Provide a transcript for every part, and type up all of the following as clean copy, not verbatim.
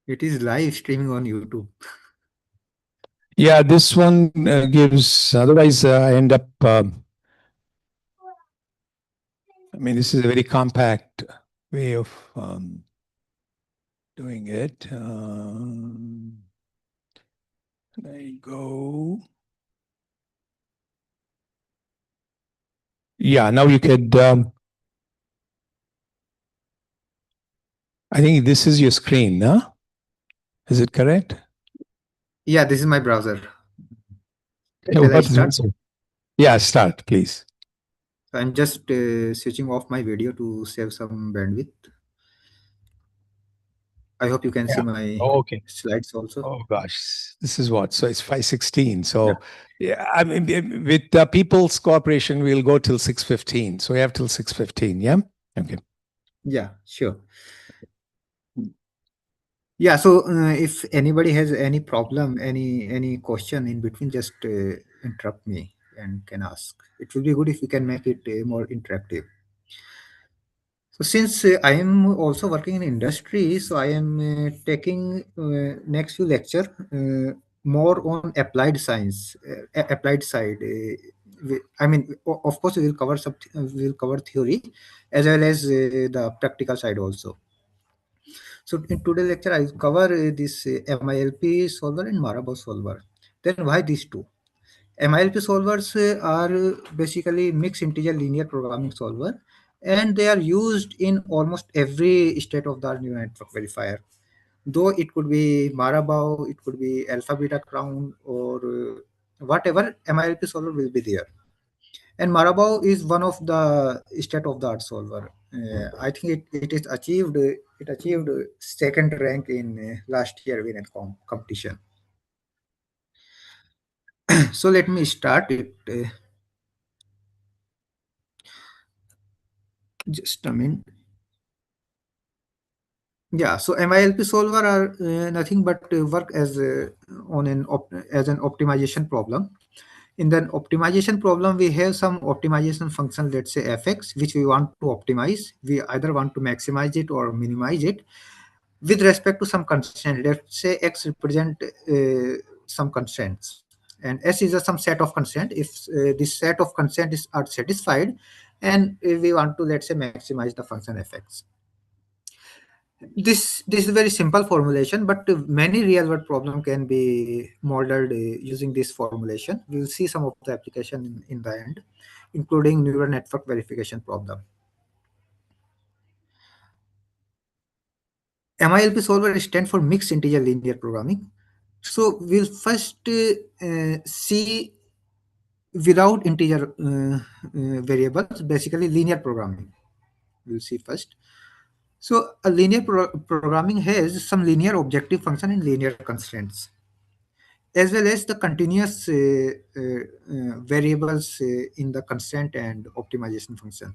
It is live streaming on YouTube. Yeah, this one gives, otherwise, I end up, I mean, this is a very compact way of doing it. There you go. Yeah, now you could, I think this is your screen, huh? Is it correct? Yeah, this is my browser. Yeah, Shall I what is start? it? Yeah, start, please. I'm just switching off my video to save some bandwidth. I hope you can see Yeah. my Oh, okay. slides also. Oh gosh, this is what? So it's 5:16. Yeah. So yeah, I mean, with the People's Cooperation, we'll go till 6:15. So we have till 6:15. Yeah. Okay. Yeah, sure. Yeah, so if anybody has any problem, any question in between, just interrupt me and can ask. It will be good if we can make it more interactive. So since I am also working in industry, so I am taking next few lecture more on applied science, applied side. I mean, of course, we will cover we will cover theory as well as the practical side also. So in today's lecture, I will cover this MILP solver and Marabou solver. Then why these two? MILP solvers are basically mixed integer linear programming solver, and they are used in almost every state-of-the-art neural network verifier. Though it could be Marabou, it could be Alpha Beta Crown, or whatever, MILP solver will be there. And Marabou is one of the state-of-the-art solver. I think it is achieved. It achieved second rank in last year WinNet competition. So let me start it. Just a minute. Yeah, so MILP solver are nothing but work as as an optimization problem. In the optimization problem, we have some optimization function, let's say fx, which we want to optimize. We either want to maximize it or minimize it with respect to some constraint. Let's say x represent some constraints, and s is some set of constraint. If this set of constraints are satisfied, and we want to, let's say, maximize the function fx. This is a very simple formulation, but many real world problem can be modeled using this formulation. We will see some of the application in the end, including neural network verification problem. MILP solver stands for mixed integer linear programming. So we'll first see without integer variables, basically linear programming. We'll see first. So a linear programming has some linear objective function and linear constraints, as well as the continuous variables in the constraint and optimization function.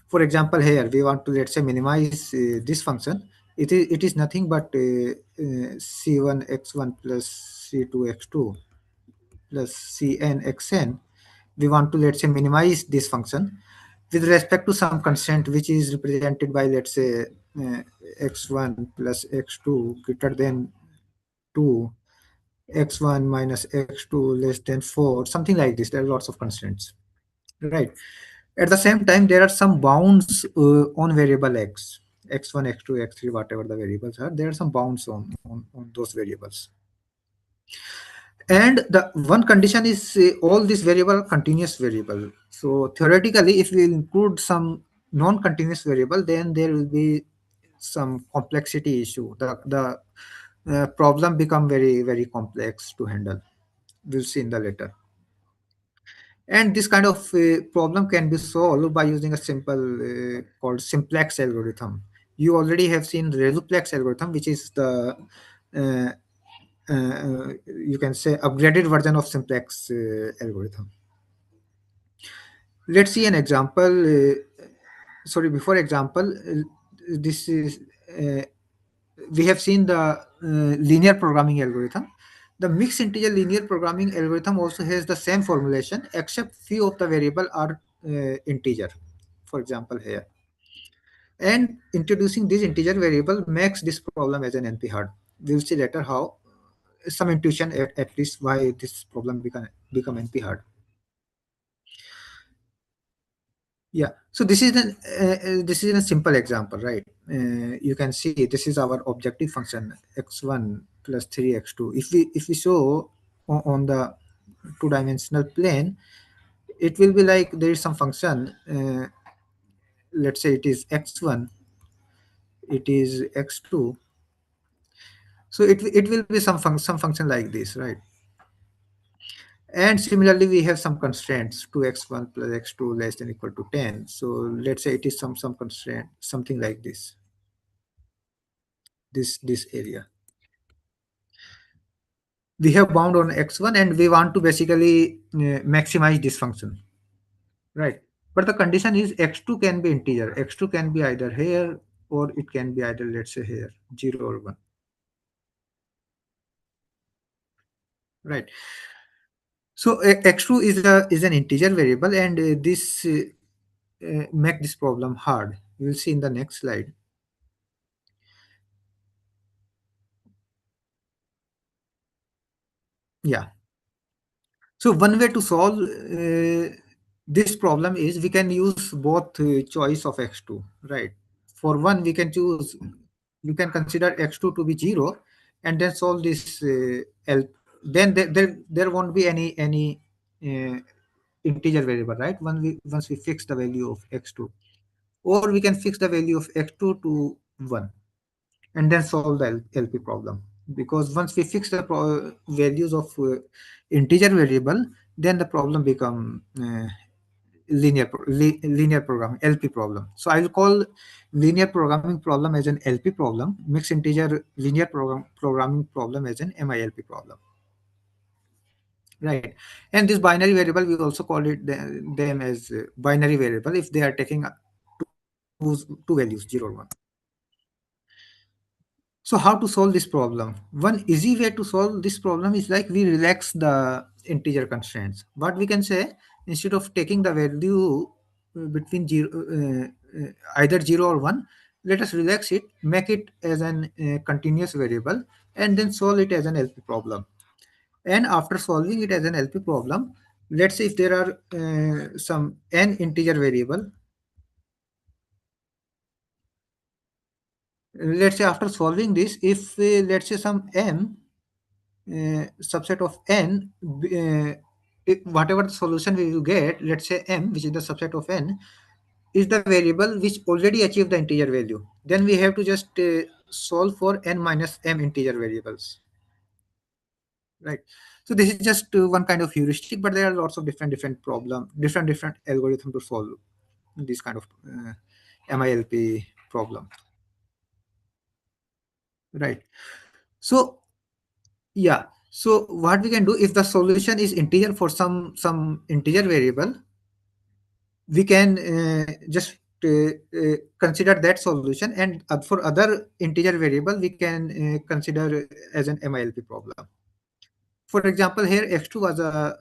For example, here we want to, let's say, minimize this function. It is nothing but c1 x1 plus c2 x2 plus cn xn. We want to, let's say, minimize this function with respect to some constraint which is represented by, let's say, uh, x1 plus x2 greater than 2, x1 minus x2 less than 4, something like this. There are lots of constraints, right? At the same time, there are some bounds on variable x, x1, x2, x3, whatever the variables are. There are some bounds on those variables. And the one condition is all these variable continuous variable. So theoretically, if we include some non-continuous variable, then there will be some complexity issue. The problem become very complex to handle. We'll see in the later. And this kind of problem can be solved by using a simple called simplex algorithm. You already have seen resuplex algorithm, which is the you can say upgraded version of simplex algorithm. Let's see an example. Sorry, before example, this is we have seen the linear programming algorithm. The mixed integer linear programming algorithm also has the same formulation, except few of the variable are integer. For example, here. And introducing this integer variable makes this problem as an NP hard. We'll see later how some intuition at least why this problem become NP hard. Yeah. So this is a simple example, right? You can see this is our objective function x1 plus 3x2. If we show on the two-dimensional plane, it will be like there is some function. Let's say it is x1, it is x2. So it will be some function like this, right? And similarly, we have some constraints: 2x1 plus x2 less than equal to 10. So let's say it is some constraint, something like this area. We have bound on x1 and we want to basically maximize this function, right? But the condition is x2 can be integer. X2 can be either here or it can be either, let's say, here, 0 or 1, right? So x2 is an integer variable, and this make this problem hard. We'll see in the next slide. Yeah. So one way to solve this problem is we can use both choice of x2, right? For one, we can consider x2 to be 0, and then solve this L. Then there won't be any uh, integer variable, right? Once we fix the value of x2, or we can fix the value of x2 to 1 and then solve the LP problem. Because once we fix the values of integer variable, then the problem become linear programming, LP problem. So I will call linear programming problem as an LP problem, mixed integer linear programming problem as an MILP problem, right? And this binary variable, we also call it them as binary variable if they are taking two values, 0 or 1. So how to solve this problem? One easy way to solve this problem is like we relax the integer constraints. What we can say, instead of taking the value between either 0 or 1, let us relax it, make it as an continuous variable, and then solve it as an LP problem. And after solving it as an LP problem, let's say if there are some n integer variable, let's say after solving this, if let's say some m subset of n, whatever the solution we will get, let's say m, which is the subset of n, is the variable which already achieved the integer value. Then we have to just solve for n minus m integer variables, right? So this is just one kind of heuristic, but there are lots of different problem, different algorithm to solve this kind of MILP problem, right? So yeah. So what we can do, if the solution is integer for some integer variable, we can just consider that solution, and for other integer variable we can consider as an MILP problem. For example, here x2 was a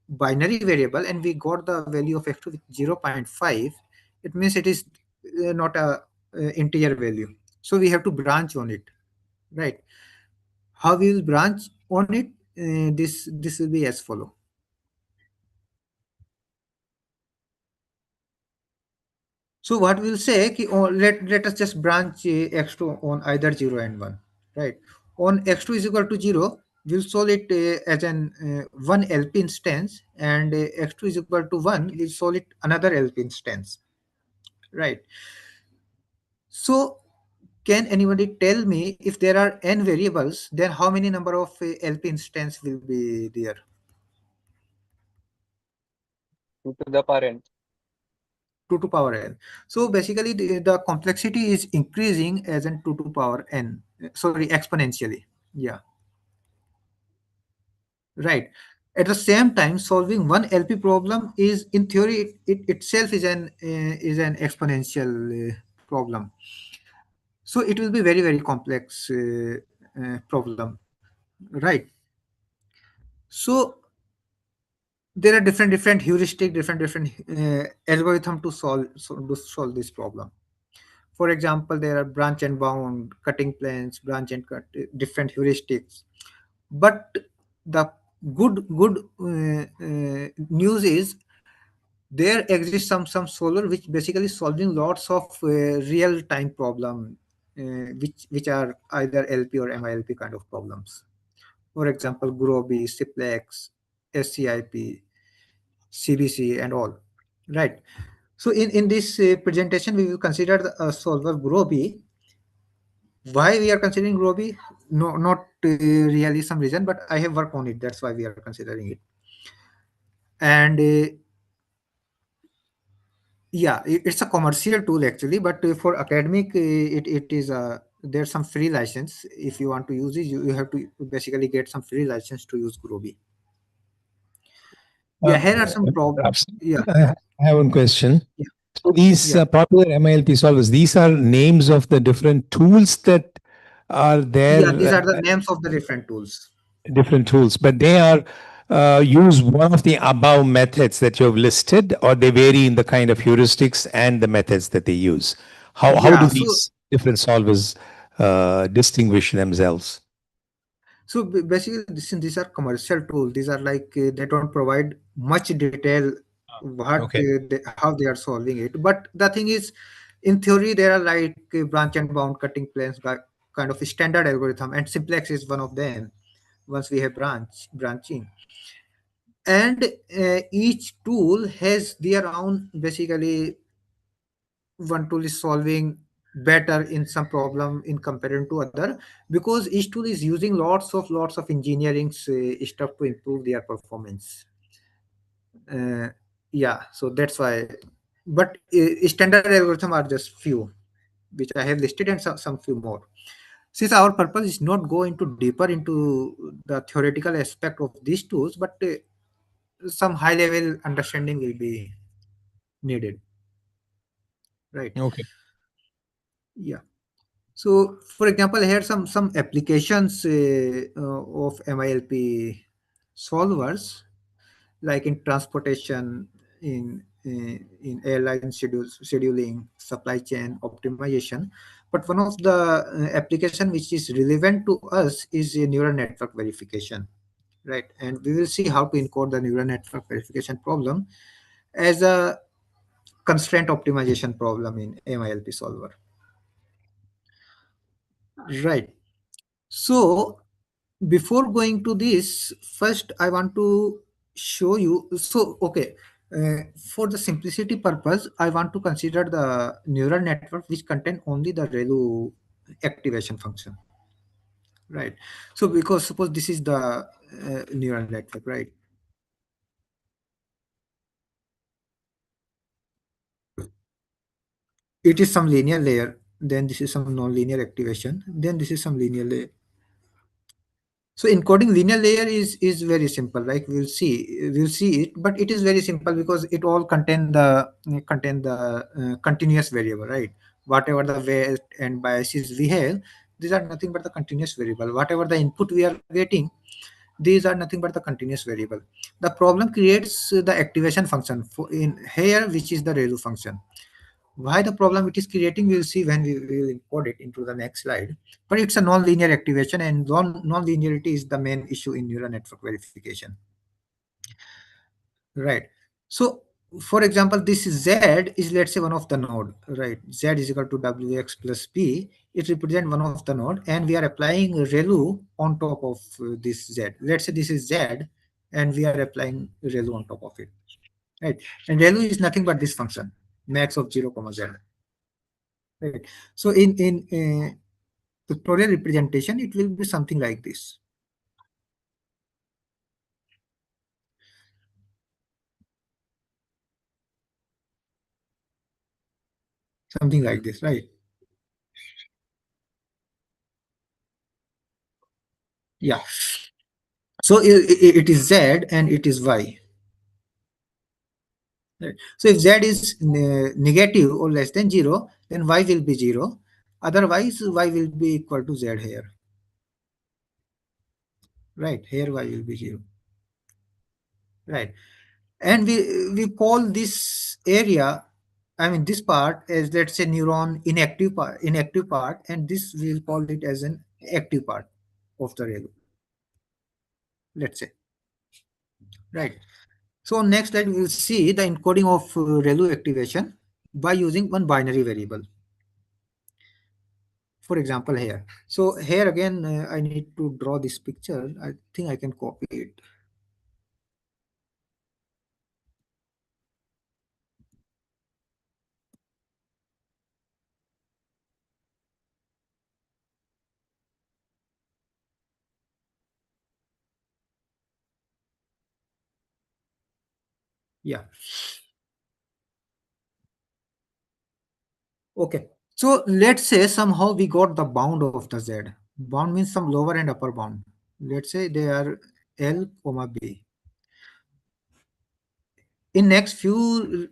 binary variable and we got the value of x2 with 0.5. It means it is not a integer value, so we have to branch on it, right? How we will branch on it? This will be as follow. So what we'll say, ki, oh, let us just branch x2 on either 0 and 1, right? On x2 is equal to 0, we'll solve it as an one LP instance, and x2 is equal to 1, we'll solve it another LP instance, right? So can anybody tell me, if there are n variables, then how many number of LP instance will be there? 2 to the power n. 2 to power n. So basically the complexity is increasing as in 2 to power n, sorry, exponentially. Yeah, right. At the same time, solving one LP problem is, in theory, it itself is an exponential problem. So it will be very complex problem, right? So there are different heuristic, different algorithm to solve this problem. For example, there are branch and bound, cutting planes, branch and cut, different heuristics. But the good news is there exists some solver which basically solving lots of real time problem, which are either LP or MILP kind of problems. For example, Groby, Ciplex, SCIP, CBC, and all. Right. So in this presentation, we will consider the solver Groby. Why we are considering Groby? No, not really some reason, but I have worked on it. That's why we are considering it. And yeah, it's a commercial tool actually, but for academic, it is there's some free license. If you want to use it, you have to basically get some free license to use Groby. Yeah, here are some Perhaps yeah, I have one question. yeah, So these yeah, popular MILP solvers, these are names of the different tools that are yeah. These there, are the names of the different tools. different tools, but they are use one of the above methods that you have listed, or they vary in the kind of heuristics and the methods that they use. How do Yeah, so these different solvers distinguish themselves? basically, these are commercial tools. These are like they don't provide much detail Okay. how they are solving it. But the thing is, in theory, there are like branch and bound cutting planes, kind of a standard algorithm, and simplex is one of them. Once we have branching, and each tool has their own basically one tool is solving better in some problem in comparison to other, because each tool is using lots of engineering stuff to improve their performance. uh, yeah, so that's why. But standard algorithm are just few which I have listed, and some few more. Since our purpose is not go into deeper into the theoretical aspect of these tools, but some high level understanding will be needed, right? Okay. Yeah. So, for example, here some applications of MILP solvers, like in transportation, in airline scheduling, supply chain optimization. But one of the application which is relevant to us is a neural network verification, right? And we will see how to encode the neural network verification problem as a constraint optimization problem in MILP solver, right? So before going to this, first I want to show you. So okay, for the simplicity purpose, I want to consider the neural network which contain only the ReLU activation function, right? So because suppose this is the neural network, right? It is some linear layer, then this is some non-linear activation, then this is some linear layer. So encoding linear layer is very simple. Like we'll see it, but it is very simple because it all contain the continuous variable, right? Whatever the weight and biases we have, these are nothing but the continuous variable. Whatever the input we are getting, these are nothing but the continuous variable. The problem creates the activation function for in here, which is the ReLU function. Why the problem it is creating, we'll see when we will import it into the next slide. But it's a non-linear activation, and non-linearity is the main issue in neural network verification, right? So for example, this z is, let's say, one of the node, right? Z is equal to wx plus p. It represents one of the node, and we are applying ReLU on top of this z. Let's say this is z, and we are applying ReLU on top of it, right? And ReLU is nothing but this function, max of 0 comma z. Right. So in pictorial representation, it will be something like this. Something like this, right? Yeah. So it is z and it is y. Right. So if z is negative or less than 0, then y will be 0. Otherwise, y will be equal to z here. Right. Here y will be 0. Right. And we call this area I mean this part as, let's say, neuron inactive part, and this we'll call it as an active part of the ReLU. Let's say, right. So next slide we will see the encoding of ReLU activation by using one binary variable. For example, here. So here again, I need to draw this picture. I think I can copy it. Yeah. Okay. So let's say somehow we got the bound of the Z. Bound means some lower and upper bound. Let's say they are L comma B. In next few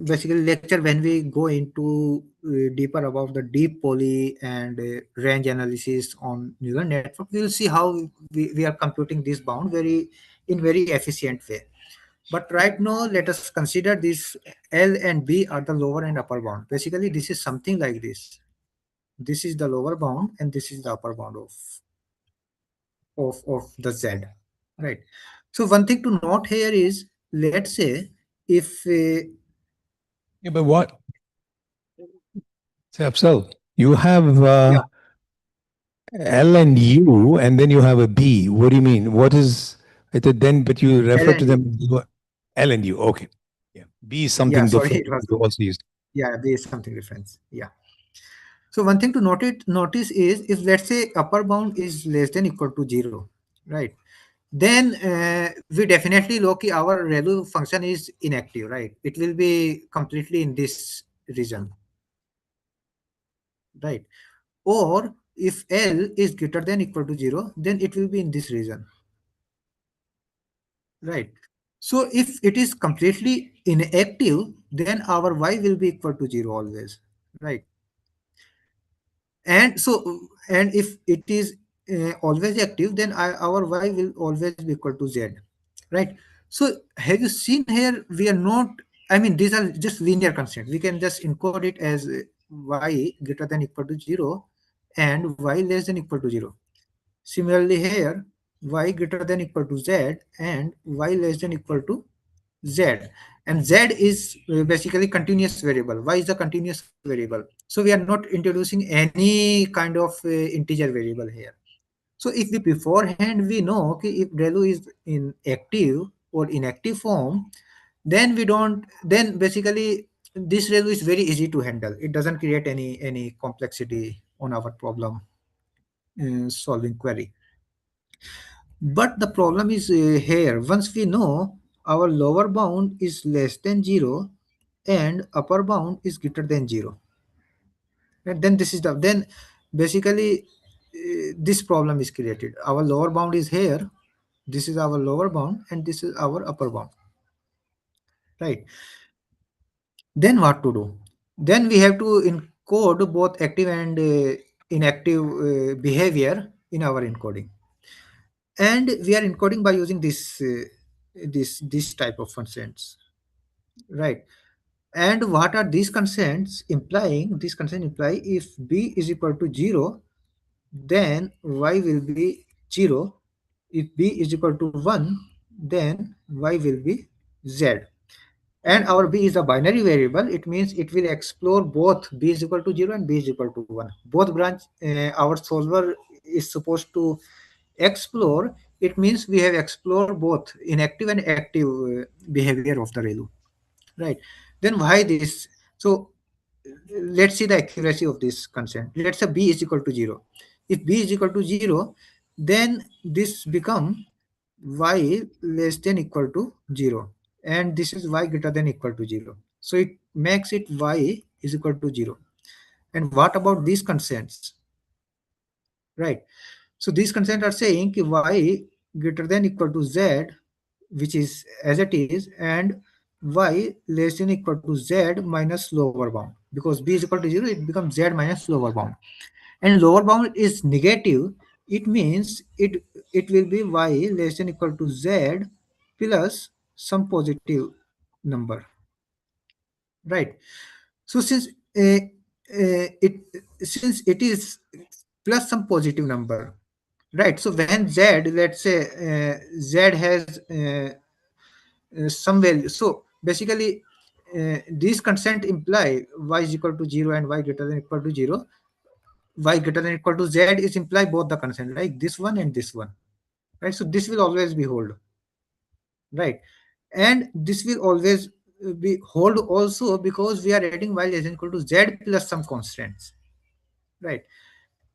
basically lecture, when we go into deeper about the deep poly and range analysis on neural network, we will see how we are computing this bound very efficient way. But right now, let us consider this L and B are the lower and upper bound. Basically, this is something like this. This is the lower bound, and this is the upper bound of the Z. Right. So one thing to note here is, let's say if Yeah, but what? Say, Afzal, you have yeah, L and U, and then you have a B. What do you mean? What is it then? But you L refer to and U. them as what? L and U. Okay. Yeah. B is Yeah, something sorry, different. it was, You also used. yeah, there is something difference. Yeah. So one thing to notice is, if let's say upper bound is less than equal to zero, right? Then we definitely look our ReLU function is inactive, right? It will be completely in this region, right? Or if L is greater than equal to zero, then it will be in this region, right? So if it is completely inactive, then our Y will be equal to zero always, right? And so, and if it is always active, then our Y will always be equal to Z, right? So have you seen here, we are not, I mean these are just linear constants, we can just encode it as Y greater than equal to 0 and Y less than equal to 0. Similarly here, Y greater than equal to Z and Y less than equal to Z, and Z is basically continuous variable. Y is a continuous variable, so we are not introducing any kind of integer variable here. So if we beforehand we know, okay, if ReLU is in active or inactive form, then we don't, then basically this ReLU is very easy to handle. It doesn't create any complexity on our problem solving query. But the problem is here, once we know our lower bound is less than 0 and upper bound is greater than 0, and then this is the, then basically this problem is created. Our lower bound is here, this is our lower bound and this is our upper bound, right? Then what to do? Then we have to encode both active and inactive behavior in our encoding, and we are encoding by using this type of constants, right? And what are these constants implying? These constants imply if b is equal to 0, then y will be 0. If b is equal to 1, then y will be z. And our b is a binary variable. It means it will explore both b is equal to 0 and b is equal to 1. Both branch our solver is supposed to explore. It means we have explored both inactive and active behavior of the ReLU, right? Then why this? So let's see the accuracy of this constant. Let's say b is equal to 0. If b is equal to 0, then this become y less than equal to 0, and this is y greater than equal to 0. So it makes it y is equal to 0. And what about these constants, right? So these constants are saying ki y greater than equal to z, which is as it is, and y less than equal to z minus lower bound. Because b is equal to 0, it becomes z minus lower bound. And lower bound is negative. It means it will be y less than equal to z plus some positive number, right? So it since it is plus some positive number, right? So when z, let's say z has some value, so basically these constant imply y is equal to 0 and y greater than equal to 0. Y greater than equal to z is imply both the constant, like this one and this one, right? So this will always be hold, right? And this will always be hold also because we are adding y less than equal to z plus some constants, right?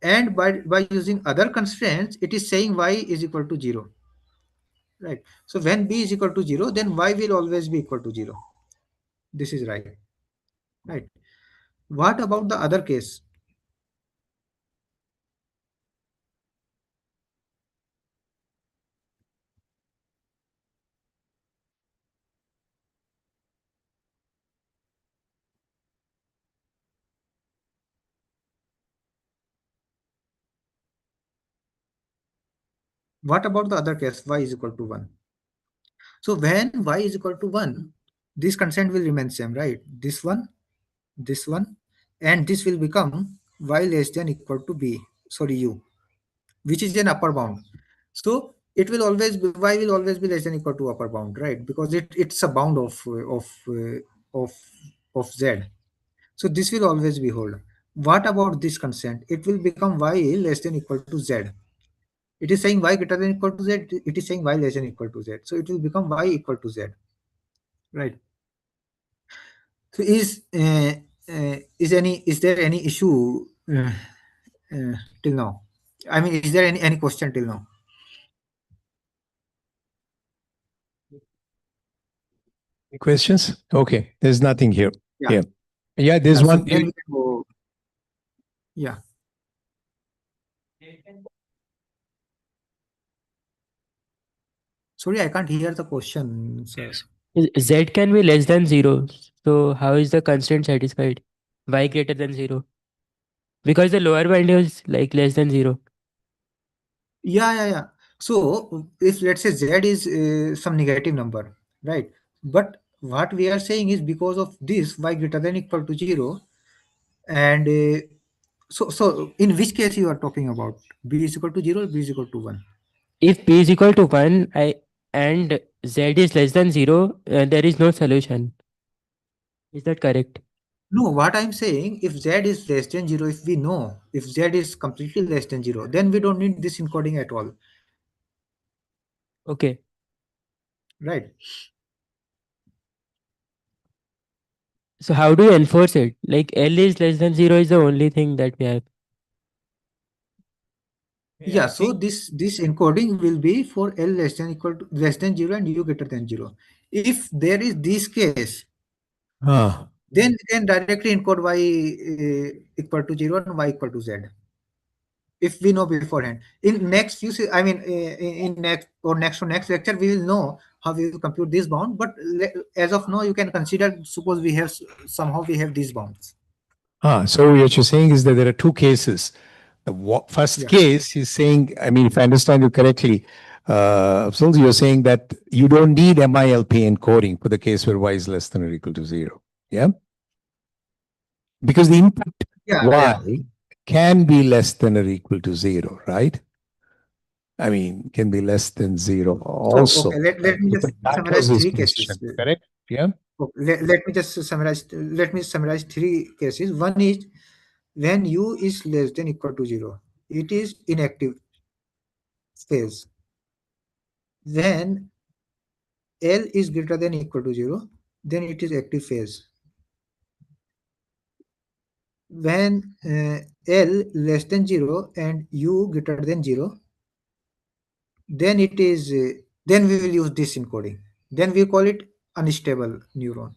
And by using other constraints, it is saying y is equal to 0, right? So when b is equal to 0, then y will always be equal to 0. This is right, right? What about the other case? What about the other case, y is equal to 1? So when y is equal to 1, this constant will remain same, right? This one, and this will become y less than equal to b, sorry, u, which is an upper bound. So it will always be, y will always be less than equal to upper bound, right? Because it's a bound of of z. So this will always be hold. What about this constant? It will become y less than equal to z. It is saying y greater than equal to z. It is saying y less than equal to z. So it will become y equal to z, right? So is there any issue till now? I mean, is there any question till now? Questions? Okay, there's nothing here. Yeah, Yeah. Yeah, yeah. there's So one. then we can go. Yeah. Sorry, I can't hear the question, sir. Z can be less than 0. So how is the constraint satisfied? Y greater than 0. Because the lower bound is like less than 0. Yeah, yeah, yeah. So if let's say z is some negative number, right? But what we are saying is because of this y greater than equal to 0, and so in which case you are talking about? B is equal to 0, b is equal to 1? If p is equal to 1 and z is less than 0, there is no solution. Is that correct? No, what I'm saying, if z is less than 0, if we know if z is completely less than 0, then we don't need this encoding at all, Okay. right? So how do you enforce it? Like L is less than 0 is the only thing that we have. Yeah, Yeah, I so think. this encoding will be for L less than equal to less than 0 and U greater than 0. If there is this case, Ah, then we can directly encode y equal to 0 and y equal to z. If we know beforehand. In next few, I mean, in next or next to next lecture, we will know how we will compute this bound. But as of now, you can consider, suppose we have somehow we have these bounds. so what you're saying is that there are two cases. The first Yeah. case is saying, I mean, if I understand you correctly, Afzal, you're saying that you don't need MILP encoding for the case where y is less than or equal to 0. Yeah? Because the input Yeah, yeah. y can be less than or equal to 0, right? I mean, can be less than 0 So okay, also, let right? me If just it matters summarize is three cases. question, correct? Yeah? Okay, let me just summarize. Let me summarize three cases. One is when U is less than equal to 0, it is inactive phase. When L is greater than equal to 0, then it is active phase. When L less than 0 and U greater than 0, then it is then we will use this encoding. Then we call it unstable neuron.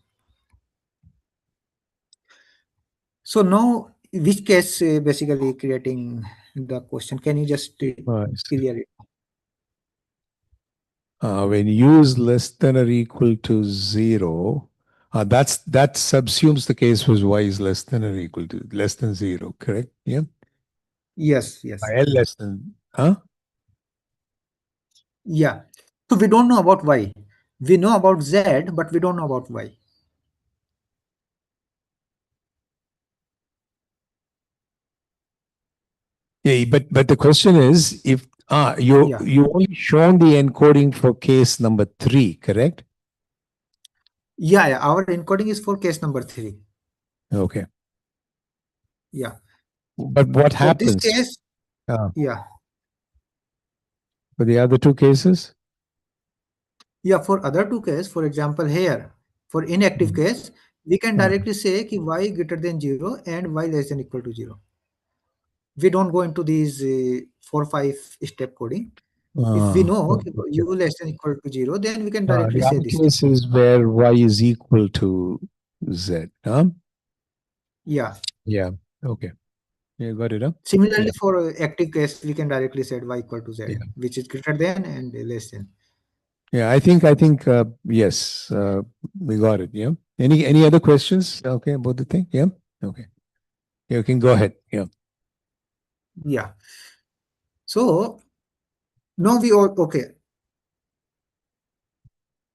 So now, which case basically creating the question? Can you just Nice. clear it? When u is less than or equal to 0, that subsumes the case where y is less than or equal to less than 0, correct? Yeah. Yes, yes, L less than, huh? yeah. So we don't know about y. We know about z, but we don't know about y. Yeah, but the question is, if you Yeah. you only shown the encoding for case number 3, correct? Yeah, our encoding is for case number 3. Okay. Yeah. But what For this happens case, uh, yeah. for the other two cases? Yeah, for other two cases, for example, here, for inactive Mm. case, we can Uh, directly say ki y greater than 0 and y less than equal to 0. We don't go into these 4 5 step coding. If we know ki okay. u less than equal to 0, then we can directly The say other this thing. case is where y is equal to z. Huh? Yeah. Yeah. Okay. You got it, huh? Similarly, Yeah. for active case, we can directly set y equal to z, Yeah. which is greater than and less than. Yeah. I think yes, we got it. Yeah. Any other questions? Okay, about the thing? Yeah. Okay. You can go ahead. Yeah. Yeah. So now we all okay.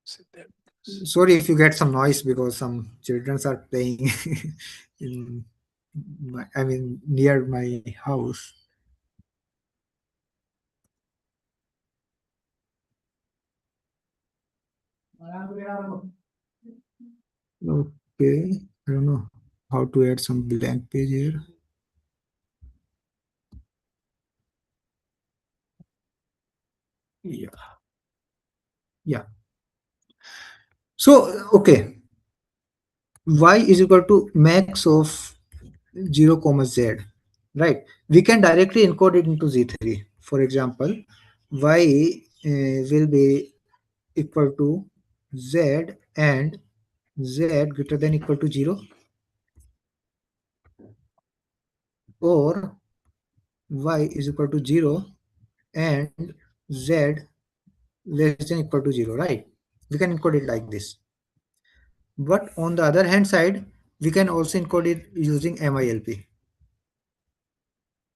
Sit there. Sorry if you get some noise because some children are playing in I mean near my house. Okay, I don't know how to add some blank page here. Yeah, yeah. So okay, y is equal to max of 0 comma z, right? We can directly encode it into z3. For example, y will be equal to z and z greater than equal to 0, or y is equal to 0 and z less than equal to 0, right? We can encode it like this. But on the other hand side, we can also encode it using MILP,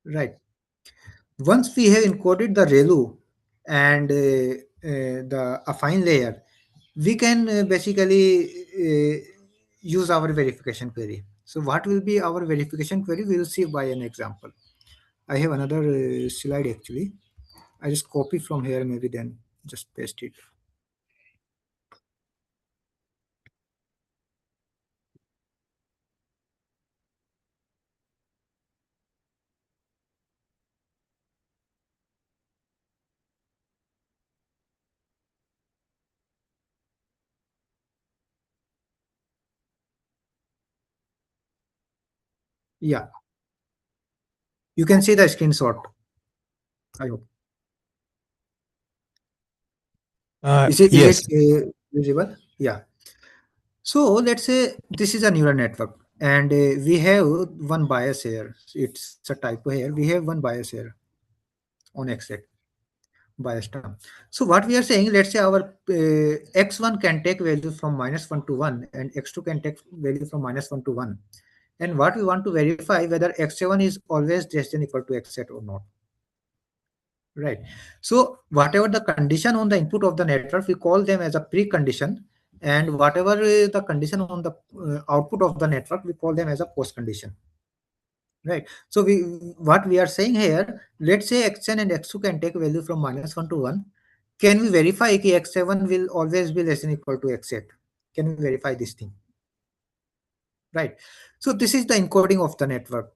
right? Once we have encoded the ReLU and the affine layer, we can basically use our verification query. So what will be our verification query? We will see by an example. I have another slide actually. I just copy from here, maybe then just paste it. Yeah, you can see the screenshot. I hope. Is it Yes. visible? Yeah. So let's say this is a neural network, and we have one bias here. It's a typo here. We have one bias here on x bias term. So what we are saying, let's say our x1 can take value from -1 to 1, and x2 can take value from -1 to 1. And what we want to verify whether x7 is always less than equal to x8 or not. Right. So whatever the condition on the input of the network, we call them as a precondition, and whatever the condition on the output of the network, we call them as a post condition. Right. So what we are saying here, let's say x10 and x2 can take value from -1 to 1. Can we verify that x7 will always be less than equal to x8? Can we verify this thing? Right. So this is the encoding of the network.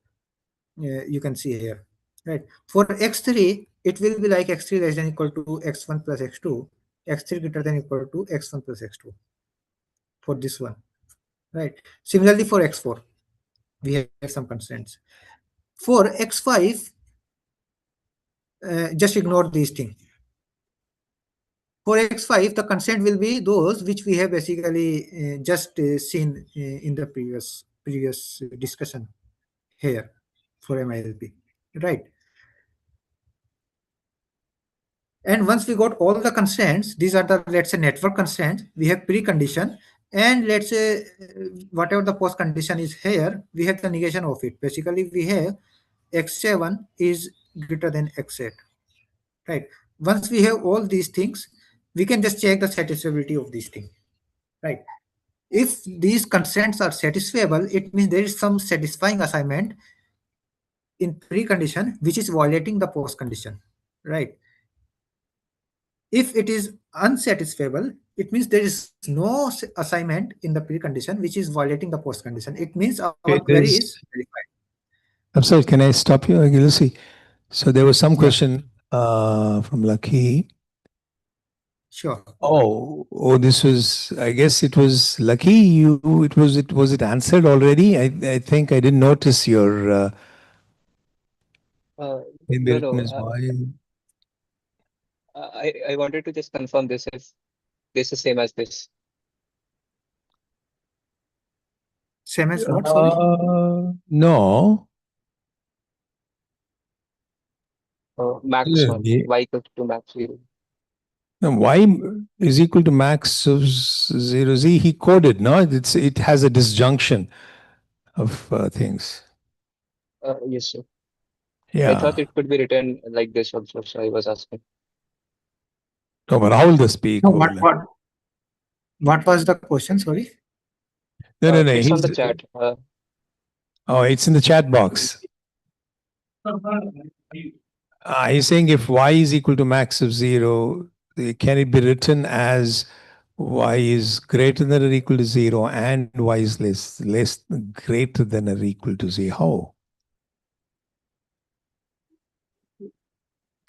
You can see here, right? For x3, it will be like x3 less than equal to x1 plus x2, x3 greater than equal to x1 plus x2 for this one, right? Similarly for x4, we have some constraints. For x5, just ignore these things. For x5, the constraint will be those which we have basically just seen in the previous discussion here for MILP, right? And once we got all the constraints, these are the, let's say, network constraints, we have precondition, and let's say whatever the post condition is here, we have the negation of it. Basically, we have x7 is greater than x8, right? Once we have all these things, we can just check the satisfiability of these things, right? If these constraints are satisfiable, it means there is some satisfying assignment in precondition which is violating the post condition, right? If it is unsatisfiable, it means there is no assignment in the precondition which is violating the post condition. It means our Okay, query is verified. Afzal, can I stop you? Okay, let's see. So there was some Yeah, question from Lucky. sure. Oh, this was, I guess it was Lucky. Was it answered already? I think I didn't notice your in the No, written no. as why. I wanted to just confirm this if this is same as this. Same as what? Sorry. No. Max one. Yeah. Y equals to max 0. No, y is equal to max of 0z. He coded, no? It has a disjunction of things. Yes, sir. I thought Yeah. it could be written like this also, so I was asking. No, but how will this be No, equal? what was the question? Sorry. No. It's on the chat. Oh, it's in the chat box. He's saying if y is equal to max of 0, can it be written as y is greater than or equal to 0 and y is less greater than or equal to 0? How?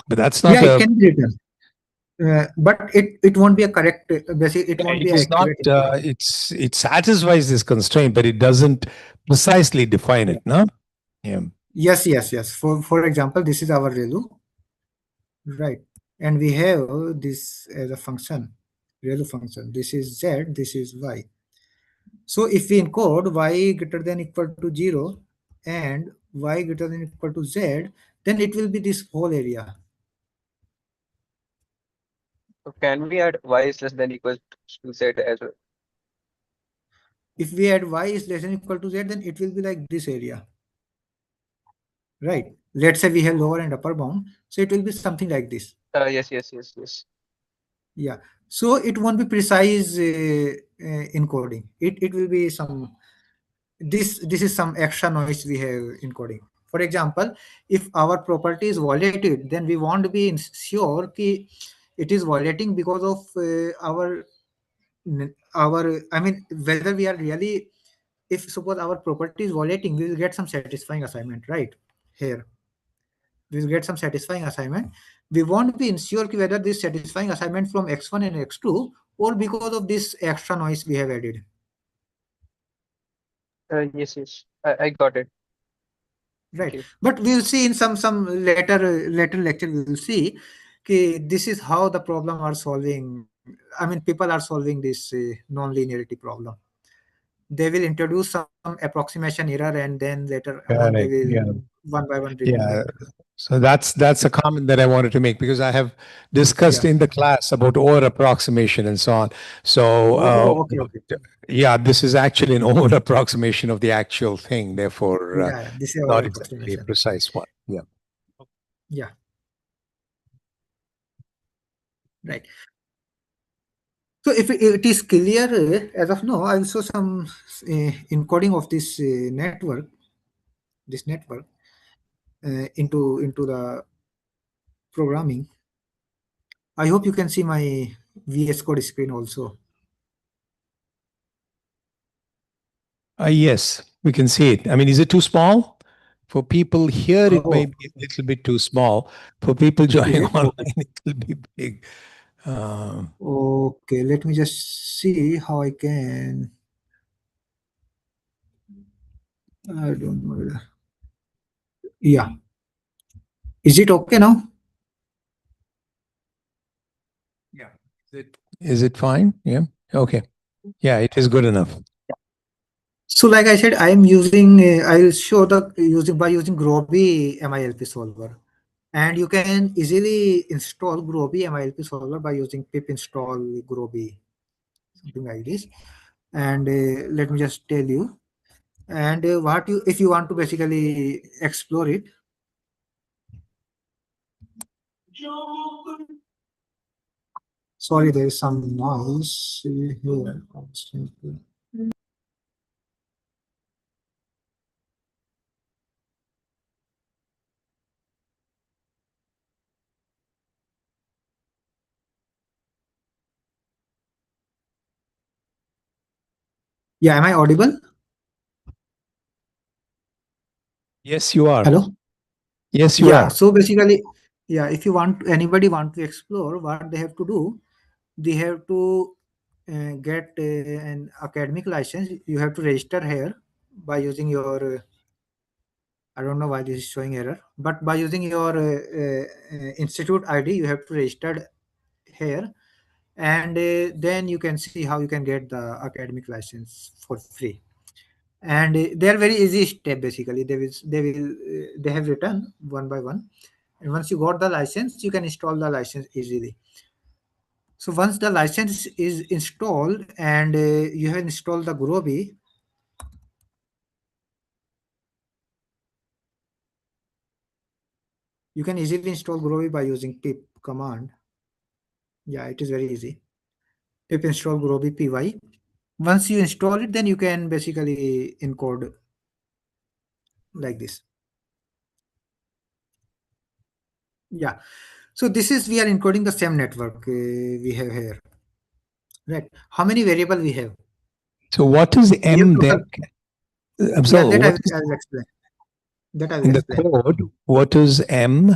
But that's not Yeah, it a. can be written, but it won't be a correct. Basically, it won't It be is not. accurate encoding. It satisfies this constraint, but it doesn't precisely define it. No. Yeah. Yes. For example, this is our ReLU, right? And we have this as a function, ReLU function. This is z, this is y. So if we encode y greater than equal to 0 and y greater than equal to z, then it will be this whole area. So can we add y is less than equals to z as well? If we add y is less than equal to z, then it will be like this area, right? Let's say we have lower and upper bound, so it will be something like this. Yes. Yeah. So it won't be precise encoding. It will be some this is some extra noise we have encoding. For example, if our property is violated, then we won't be sure ki it is violating because of our I mean whether we are really, if suppose our property is violating, we will get some satisfying assignment, right? Here we will get some satisfying assignment. We won't be sure whether this satisfying assignment from x1 and x2 or because of this extra noise we have added, Yes. I got it. Thank right? you. But we'll see in some later lecture we will see okay, this is how the problem are solving. I mean people are solving this non-linearity problem. They will introduce some approximation error and then later on they Correct. will Yeah. one by one remove Yeah. it. So that's a comment that I wanted to make because I have discussed Yeah. in the class about over approximation and so on. So Okay. yeah, this is actually an over approximation of the actual thing, therefore Yeah, this is our not exactly a approximation. precise one. Yeah. Yeah, right. So if it is clear as of now, I will show some encoding of this network into the programming. I hope you can see my VS Code screen also. Yes, we can see it. I mean, is it too small? For people here, it may Oh, be a little bit too small. For people joining okay. online, it will be big. Um, Okay, let me just see how I can. I don't know. Yeah. Is it okay now? yeah. Is it fine? Yeah. Okay. Yeah, it is good enough. So like I said, I am using, I'll show the using Groby MILP solver. And you can easily install Groby MILP solver by using pip install Groby, something like this. And let me just tell you. And what you, if you want to basically explore it. Sorry, there is some noise here. Yeah, am I audible? Yes, you are. Hello? Yes, you Yeah, are. so basically, yeah, if you want, anybody want to explore, what they have to do, they have to get an academic license. You have to register here by using your, I don't know why this is showing error, but by using your institute ID, you have to register here, and then you can see how you can get the academic license for free. And they are very easy step. Basically, they have written one by one, and once you got the license, you can install the license easily. So once the license is installed and you have installed the Groby, you can easily install Groby by using pip command. Yeah, it is very easy. Pip install Groby py. Once you install it, then you can basically encode like this. Yeah. So this is, we are encoding the same network we have here. Right. How many variable we have? So what is We have M there? total. Yeah, Absol, that what is I will explain. That I will in the explain. code? What is M?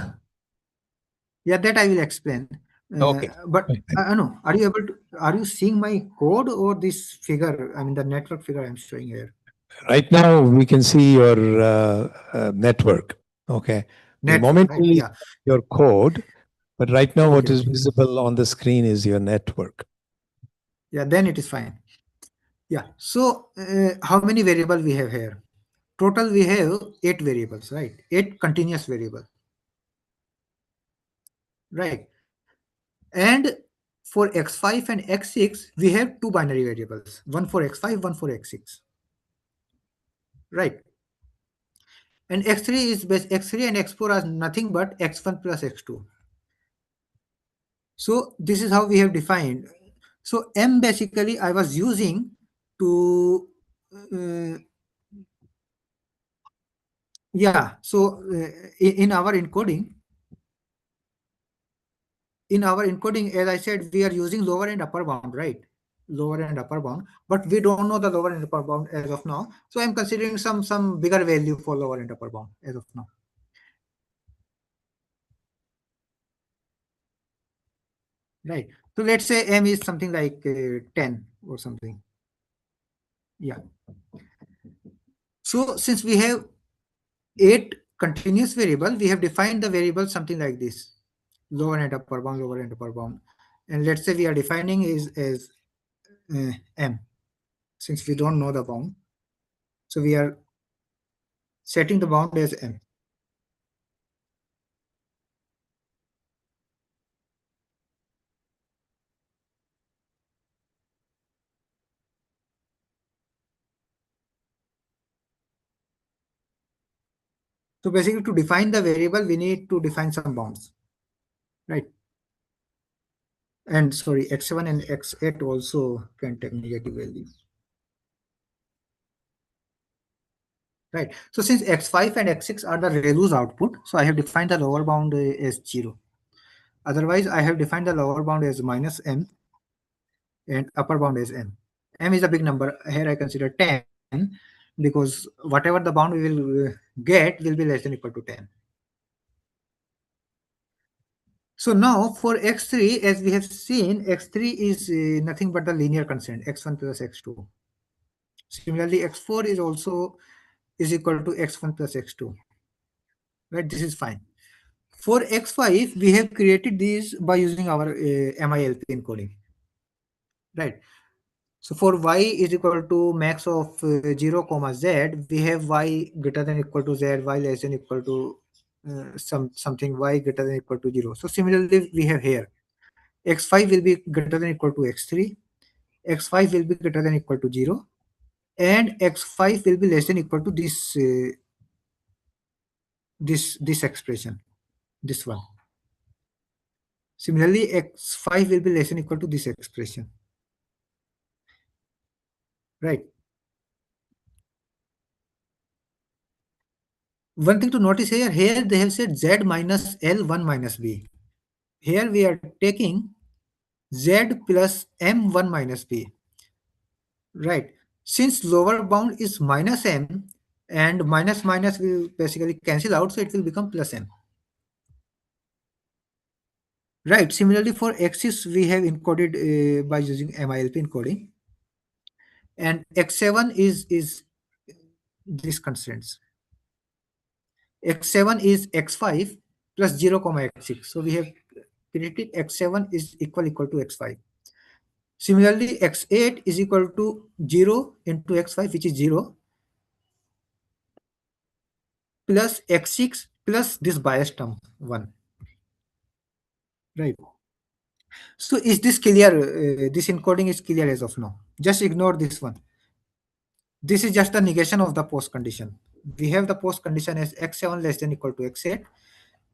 Yeah, that I will explain. Okay. But I don't know. Are you able to? Are you seeing my code or this figure? I mean, the network figure I'm showing here. Right now, we can see your network. Okay. We Network, right? momentarily Yeah. saw your code, but right now, what Okay. is Okay. visible on the screen is your network. Yeah. Then it is fine. Yeah. So how many variable we have here? Total we have 8 variables, right? 8 continuous variable, right? And for x5 and x6, we have 2 binary variables, one for x5, one for x6, right? And x3 is base, x3 and x4 are nothing but x1 plus x2. So this is how we have defined. So m basically I was using to uh, yeah. So in our encoding, as I said, we are using lower and upper bound, right? Lower and upper bound, but we don't know the lower and upper bound as of now. So I'm considering some bigger value for lower and upper bound as of now, right? So let's say m is something like 10 or something. Yeah. So since we have 8 continuous variable, we have defined the variable something like this: lower and upper bound, lower and upper bound. And let's say we are defining is as m, since we don't know the bound. So we are setting the bound as m. So basically, to define the variable, we need to define some bounds, right? And sorry, x7 and x8 also can take negative value, right? So since x5 and x6 are the ReLU's output, so I have defined the lower bound as 0. Otherwise, I have defined the lower bound as minus m and upper bound as m. M is a big number. Here I consider 10 because whatever the bound we will get will be less than equal to 10. So now for x3, as we have seen, x3 is nothing but the linear constant, x1 plus x2. Similarly, x4 is also is equal to x1 plus x2. Right, this is fine. For x5, we have created these by using our MILP encoding. Right. So for y is equal to max of 0 comma z, we have y greater than equal to z, y less than equal to something y greater than equal to 0. So similarly, we have here x5 will be greater than equal to x3, x5 will be greater than equal to 0, and x5 will be less than equal to this this expression, this one. Similarly, x5 will be less than equal to this expression, right? One thing to notice here they have said z minus l1 minus b. Here we are taking z plus m1 minus b, right? Since lower bound is minus m, and minus minus will basically cancel out, so it will become plus m. Right. Similarly, for axis, we have encoded by using MILP encoding, and x7 is these constraints. X7 is x5 plus 0 comma x6. So we have predicted x7 is equal to x5. Similarly, x8 is equal to 0 into x5, which is 0, plus x6 plus this bias term 1. Right. So is this clear? This encoding is clear as of now. Just ignore this one. This is just the negation of the post condition. We have the post condition as x7 less than equal to x8.